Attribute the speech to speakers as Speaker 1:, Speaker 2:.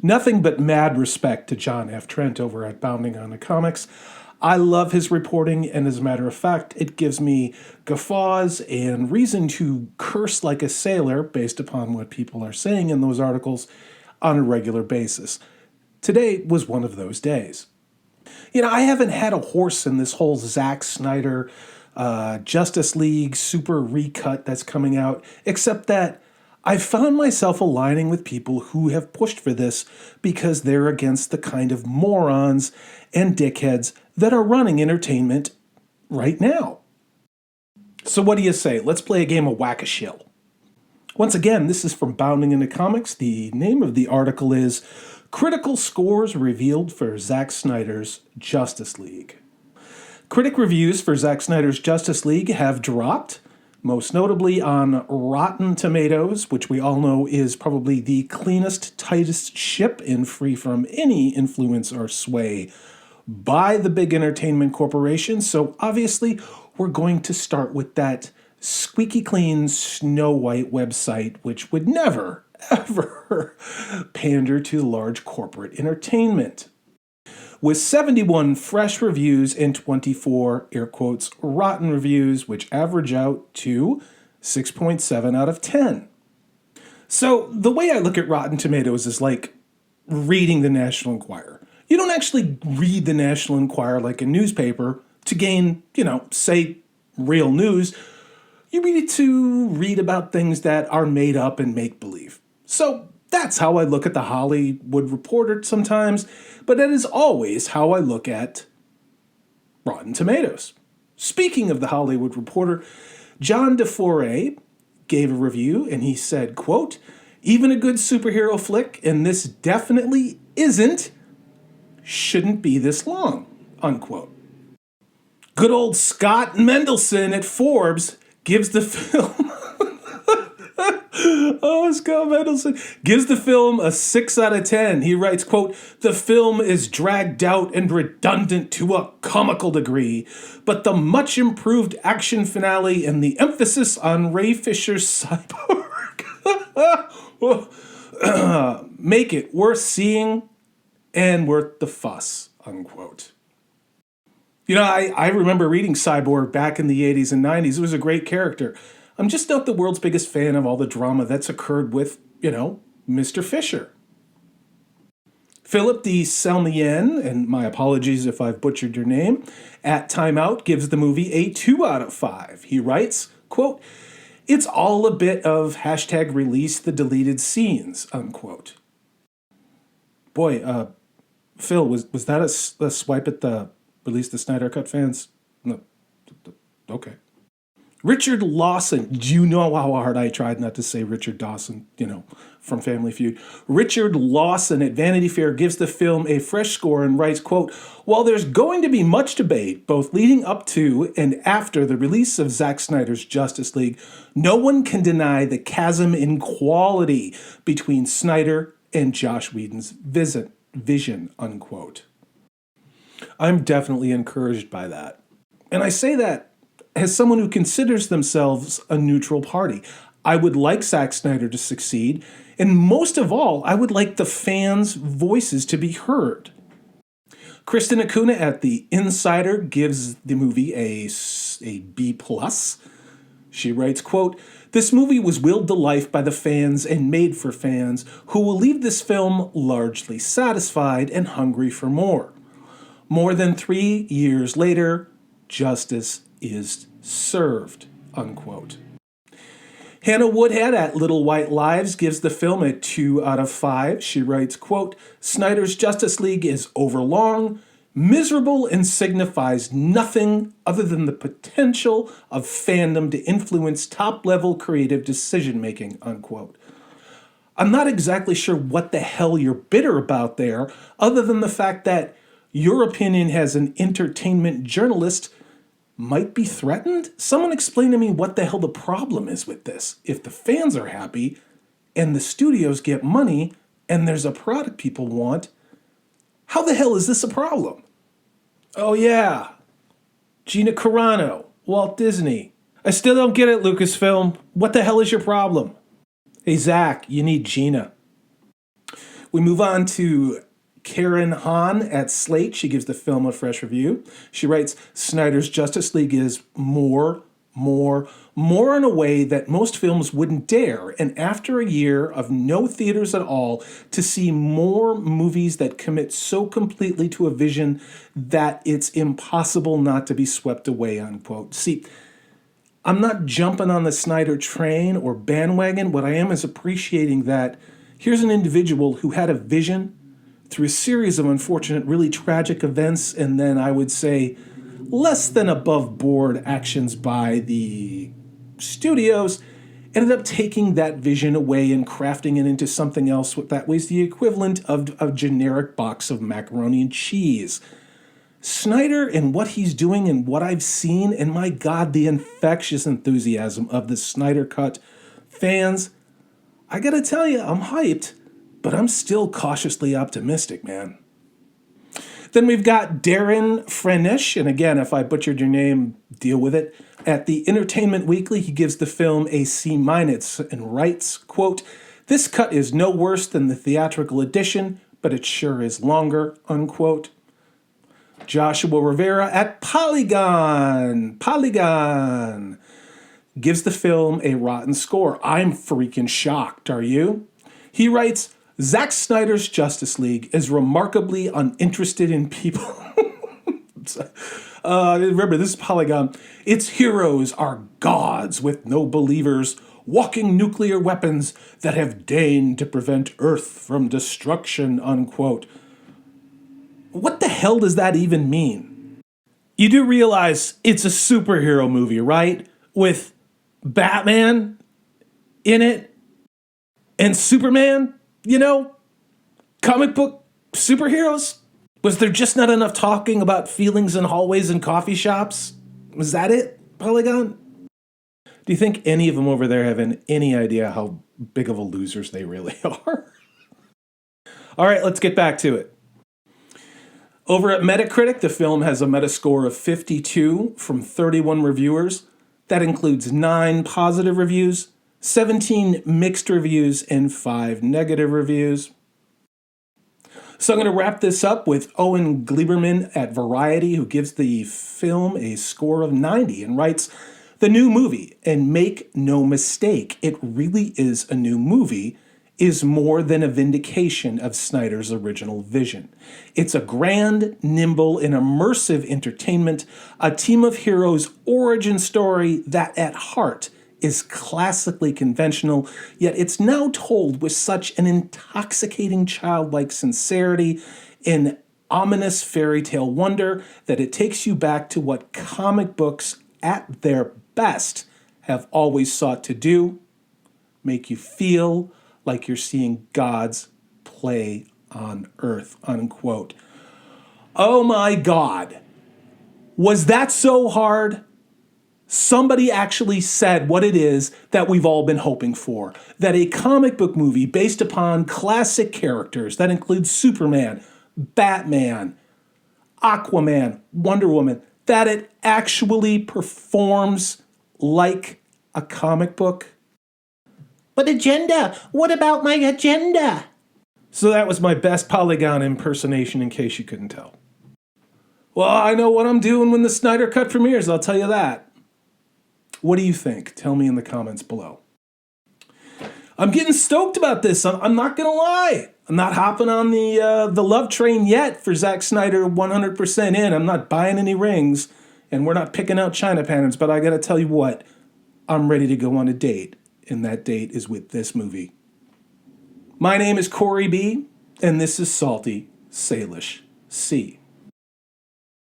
Speaker 1: Nothing but mad respect to John F. Trent over at Bounding on the Comics. I love his reporting, and as a matter of fact, it gives me guffaws and reason to curse like a sailor based upon what people are saying in those articles on a regular basis. Today was one of those days. I haven't had a horse in this whole Zack Snyder Justice League super recut that's coming out, except that I've found myself aligning with people who have pushed for this because they're against the kind of morons and dickheads that are running entertainment right now. So what do you say? Let's play a game of whack-a-shill. Once again, this is from Bounding into Comics. The name of the article is Critical Scores Revealed for Zack Snyder's Justice League. Critic reviews for Zack Snyder's Justice League have dropped, most notably on Rotten Tomatoes, which we all know is probably the cleanest, tightest ship and free from any influence or sway by the big entertainment corporation. So obviously, we're going to start with that squeaky clean Snow White website, which would never, ever pander to large corporate entertainment. With 71 fresh reviews and 24, air quotes, rotten reviews, which average out to 6.7 out of 10. So the way I look at Rotten Tomatoes is like reading the National Enquirer. You don't actually read the National Enquirer like a newspaper to gain, say, real news. You read it to read about things that are made up and make-believe. So that's how I look at the Hollywood Reporter sometimes, but that is always how I look at Rotten Tomatoes. Speaking of the Hollywood Reporter, John DeFore gave a review and he said, quote, "Even a good superhero flick, and this definitely isn't, shouldn't be this long," unquote. Good old Scott Mendelson at Forbes gives the film Scott Mendelson gives the film a 6 out of 10. He writes, quote, "The film is dragged out and redundant to a comical degree, but the much improved action finale and the emphasis on Ray Fisher's cyborg make it worth seeing and worth the fuss," unquote. I remember reading Cyborg back in the 80s and 90s. It was a great character. I'm just not the world's biggest fan of all the drama that's occurred with, Mr. Fisher. Philip D. Selmien, and my apologies if I've butchered your name, at Time Out gives the movie a 2 out of 5. He writes, quote, "It's all a bit of hashtag release the deleted scenes," unquote. Boy, Phil, was that a swipe at the release the Snyder Cut fans? No. Okay. Richard Lawson. Do you know how hard I tried not to say Richard Dawson, from Family Feud? Richard Lawson at Vanity Fair gives the film a fresh score and writes, quote, "While there's going to be much debate, both leading up to and after the release of Zack Snyder's Justice League, no one can deny the chasm in quality between Snyder and Joss Whedon's vision," unquote. I'm definitely encouraged by that. And I say that as someone who considers themselves a neutral party. I would like Zack Snyder to succeed, and most of all, I would like the fans' voices to be heard. Kristen Acuna at The Insider gives the movie a B+. She writes, quote, "This movie was willed to life by the fans and made for fans who will leave this film largely satisfied and hungry for more. More than 3 years later, justice is served," unquote. Hannah Woodhead at Little White Lives gives the film a 2 out of 5. She writes, quote, "Snyder's Justice League is overlong, miserable, and signifies nothing other than the potential of fandom to influence top-level creative decision-making," unquote. I'm not exactly sure what the hell you're bitter about there, other than the fact that your opinion as an entertainment journalist might be threatened. Someone explain to me what the hell the problem is with this. If the fans are happy and the studios get money and there's a product people want, how the hell is this a problem? Oh yeah, Gina Carano, Walt Disney. I still don't get it, Lucasfilm. What the hell is your problem? Hey Zach, you need Gina. We move on to Karen Hahn at Slate. She gives the film a fresh review. She writes, Snyder's Justice League is more in a way that most films wouldn't dare. And after a year of no theaters at all, to see more movies that commit so completely to a vision that it's impossible not to be swept away, unquote. See, I'm not jumping on the Snyder train or bandwagon. What I am is appreciating that here's an individual who had a vision through a series of unfortunate, really tragic events, and then I would say less than above board actions by the studios, ended up taking that vision away and crafting it into something else that was the equivalent of a generic box of macaroni and cheese. Snyder and what he's doing and what I've seen, and my God, the infectious enthusiasm of the Snyder Cut fans, I gotta tell you, I'm hyped, but I'm still cautiously optimistic, man. Then we've got Darren Frenish, and again, if I butchered your name, deal with it. At the Entertainment Weekly, he gives the film a C- and writes, quote, "This cut is no worse than the theatrical edition, but it sure is longer," unquote. Joshua Rivera at Polygon gives the film a rotten score. I'm freaking shocked, are you? He writes, Zack Snyder's Justice League is remarkably uninterested in people. Remember, this is Polygon. Its heroes are gods with no believers, walking nuclear weapons that have deigned to prevent Earth from destruction, unquote. What the hell does that even mean? You do realize it's a superhero movie, right? With Batman in it and Superman, you know, comic book superheroes. Was there just not enough talking about feelings in hallways and coffee shops? Was that it, Polygon? Do you think any of them over there have any idea how big of a losers they really are? All right, let's get back to it. Over at Metacritic, the film has a Metascore of 52 from 31 reviewers. That includes 9 positive reviews, 17 mixed reviews, and 5 negative reviews. So I'm going to wrap this up with Owen Gleiberman at Variety, who gives the film a score of 90 and writes, "The new movie, and make no mistake, it really is a new movie, is more than a vindication of Snyder's original vision. It's a grand, nimble, and immersive entertainment, a team of heroes' origin story that at heart is classically conventional, yet it's now told with such an intoxicating childlike sincerity and ominous fairy tale wonder that it takes you back to what comic books at their best have always sought to do, make you feel like you're seeing God's play on earth," unquote. Oh my God. Was that so hard? Somebody actually said what it is that we've all been hoping for. That a comic book movie based upon classic characters that includes Superman, Batman, Aquaman, Wonder Woman, that it actually performs like a comic book. But agenda, what about my agenda? So that was my best Polygon impersonation, in case you couldn't tell. Well, I know what I'm doing when the Snyder Cut premieres, I'll tell you that. What do you think? Tell me in the comments below. I'm getting stoked about this. I'm not going to lie. I'm not hopping on the love train yet for Zack Snyder 100% in. I'm not buying any rings, and we're not picking out China patterns, but I got to tell you what, I'm ready to go on a date, and that date is with this movie. My name is Corey B., and this is Salty Salish C.